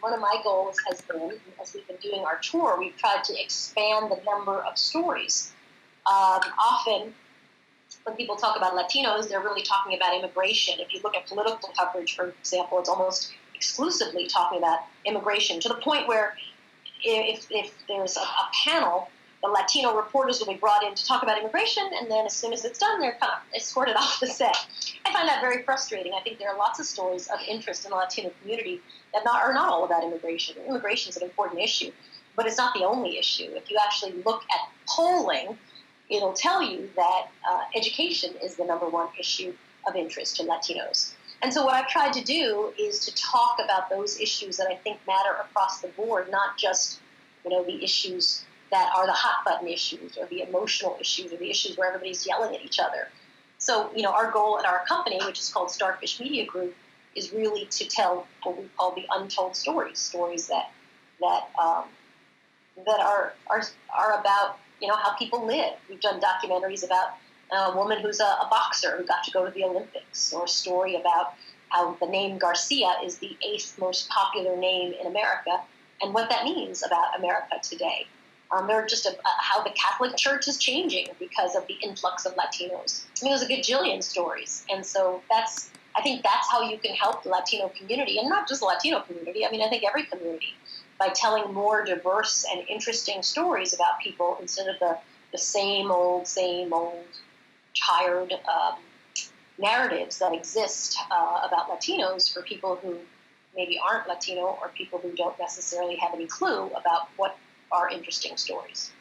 one of my goals has been, as we've been doing our tour, we've tried to expand the number of stories. Often, when people talk about Latinos, they're really talking about immigration. If you look at political coverage, for example, it's almost exclusively talking about immigration, to the point where if there's a panel, the Latino reporters will be brought in to talk about immigration, and then as soon as it's done, they're kind of escorted off the set. I find that very frustrating. I think there are lots of stories of interest in the Latino community that are not all about immigration. Immigration is an important issue, but it's not the only issue. If you actually look at polling, it'll tell you that education is the number one issue of interest to Latinos. And so what I've tried to do is to talk about those issues that I think matter across the board, not just, the issues that are the hot button issues or the emotional issues or the issues where everybody's yelling at each other. So, our goal at our company, which is called Starfish Media Group, is really to tell what we call the untold stories that are about, how people live. We've done documentaries about a woman who's a boxer who got to go to the Olympics, or a story about how the name Garcia is the 8th most popular name in America and what that means about America today. There are just how the Catholic Church is changing because of the influx of Latinos. There's a gajillion stories. And so I think that's how you can help the Latino community, and not just the Latino community. I think every community, by telling more diverse and interesting stories about people instead of the same old, tired narratives that exist about Latinos for people who maybe aren't Latino or people who don't necessarily have any clue about what are interesting stories.